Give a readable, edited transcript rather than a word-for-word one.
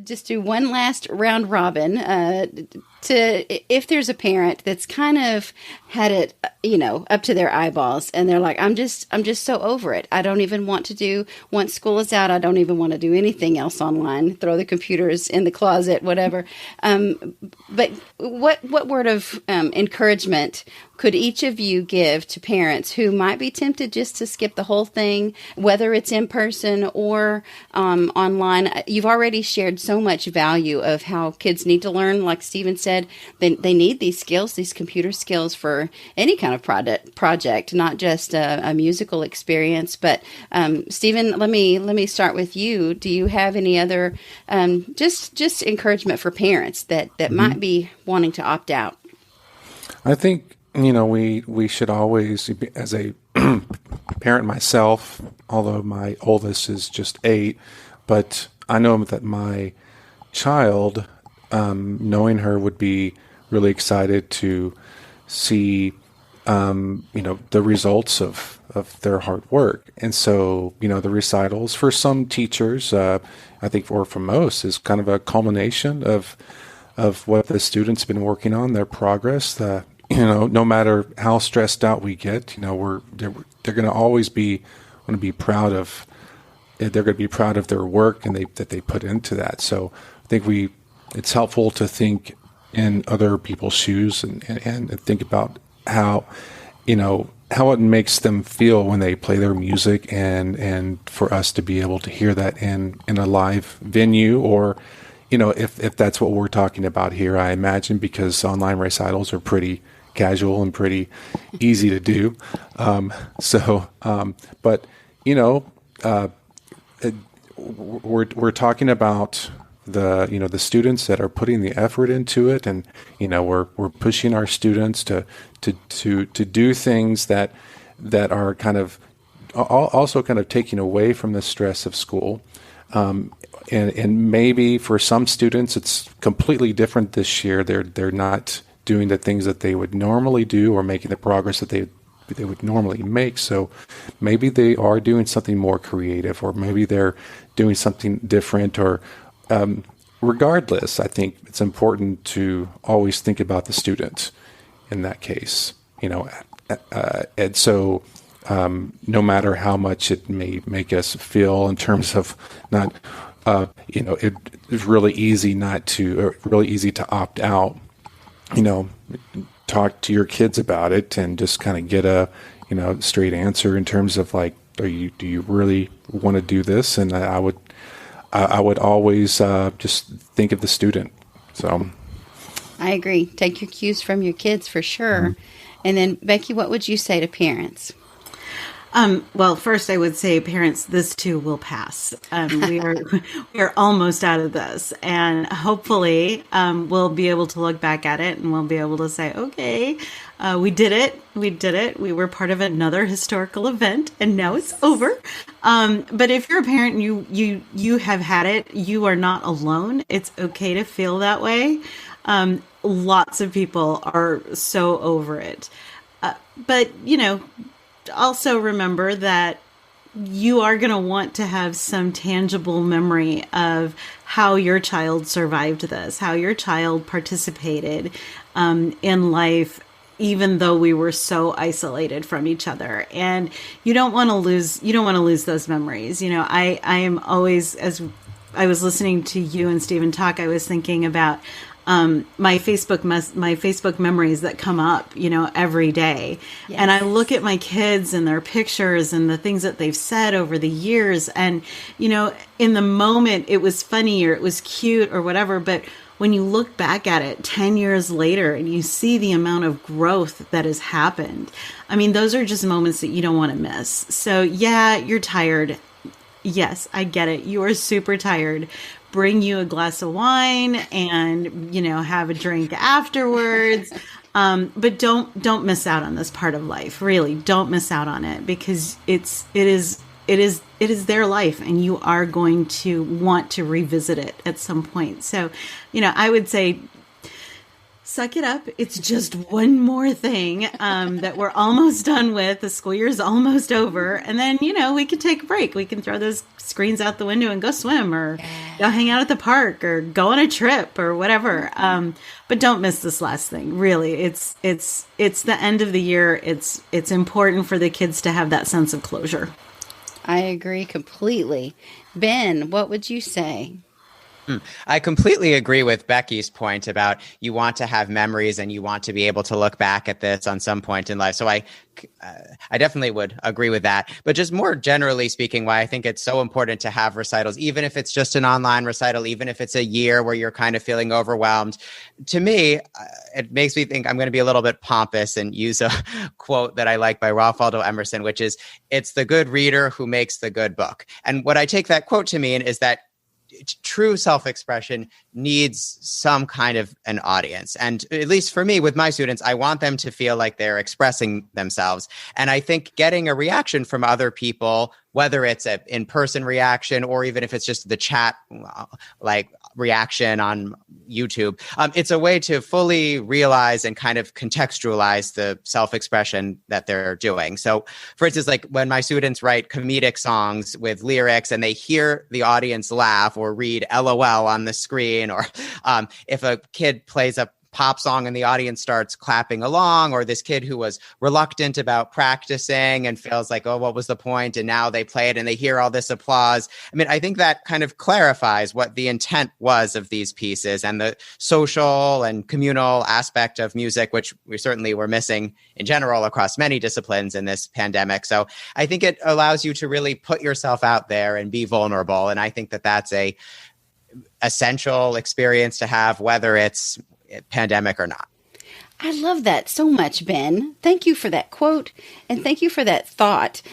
Just do one last round robin to if there's a parent that's kind of had it up to their eyeballs and they're like I'm just so over it. I don't even want to do once school is out. I don't even want to do anything else online. Throw the computers in the closet, whatever. But what word of encouragement could each of you give to parents who might be tempted just to skip the whole thing, whether it's in person or online? You've already shared so much value of how kids need to learn. Like Stephen said, they need these skills, these computer skills for any kind of project, not just a musical experience. But Stephen, let me start with you. Do you have any other just encouragement for parents that might be wanting to opt out? I think, we should always, as a parent myself, although my oldest is just 8, but I know that my child, knowing her, would be really excited to see, the results of their hard work. And so, the recitals for some teachers, I think, or for most, is kind of a culmination of what the students have been working on, their progress. No matter how stressed out we get, they're going to always be want to be proud of. They're going to be proud of their work and that they put into that. So I think it's helpful to think in other people's shoes and think about how it makes them feel when they play their music, and for us to be able to hear that in a live venue, or if that's what we're talking about here, I imagine, because online recitals are pretty casual and pretty easy to do. But we're talking about the students that are putting the effort into it, and we're pushing our students to do things that are kind of also kind of taking away from the stress of school. And maybe for some students it's completely different this year. They're not doing the things that they would normally do, or making the progress that they would normally make. So maybe they are doing something more creative, or maybe they're doing something different, or regardless, I think it's important to always think about the student in that case, and so no matter how much it may make us feel in terms of not, it's really easy really easy to opt out. Talk to your kids about it and just kind of get a straight answer in terms of like, do you really want to do this? And I would always just think of the student. So I agree. Take your cues from your kids for sure. Mm-hmm. And then Becki, what would you say to parents? Well, first I would say, parents, this too will pass. We are almost out of this, and hopefully, we'll be able to look back at it and we'll be able to say, okay, we did it. We did it. We were part of another historical event, and now it's over. But if you're a parent and you have had it, you are not alone. It's okay to feel that way. Lots of people are so over it. But also remember that you are going to want to have some tangible memory of how your child survived this, how your child participated in life, even though we were so isolated from each other. And you don't want to lose those memories. I am always, as I was listening to you and Stephen talk, I was thinking about my Facebook memories that come up, every day. Yes. And I look at my kids and their pictures and the things that they've said over the years. And, in the moment it was funny or it was cute or whatever. But when you look back at it 10 years later and you see the amount of growth that has happened, I mean, those are just moments that you don't want to miss. So yeah, you're tired. Yes, I get it. You are super tired. Bring you a glass of wine and, have a drink afterwards. But don't miss out on this part of life. Really, don't miss out on it, because it is their life, and you are going to want to revisit it at some point. So, I would say Suck it up. It's just one more thing that we're almost done with. The school year's almost over. And then, we can take a break. We can throw those screens out the window and go swim or go hang out at the park or go on a trip or whatever. But don't miss this last thing. Really, it's the end of the year. It's important for the kids to have that sense of closure. I agree completely. Ben, what would you say? I completely agree with Becky's point about you want to have memories and you want to be able to look back at this on some point in life. So I definitely would agree with that. But just more generally speaking, why I think it's so important to have recitals, even if it's just an online recital, even if it's a year where you're kind of feeling overwhelmed. To me, it makes me think I'm going to be a little bit pompous and use a quote that I like by Ralph Waldo Emerson, which is, "It's the good reader who makes the good book." And what I take that quote to mean is that true self-expression needs some kind of an audience. And at least for me, with my students, I want them to feel like they're expressing themselves. And I think getting a reaction from other people, whether it's an in-person reaction or even if it's just the chat like reaction on YouTube, it's a way to fully realize and kind of contextualize the self-expression that they're doing. So for instance, like when my students write comedic songs with lyrics and they hear the audience laugh or read LOL on the screen, or if a kid plays a pop song and the audience starts clapping along, or this kid who was reluctant about practicing and feels like, oh, what was the point? And now they play it and they hear all this applause. I mean, I think that kind of clarifies what the intent was of these pieces and the social and communal aspect of music, which we certainly were missing in general across many disciplines in this pandemic. So I think it allows you to really put yourself out there and be vulnerable. And I think that that's a essential experience to have, whether it's pandemic or not. I love that so much, Ben. Thank you for that quote and thank you for that thought.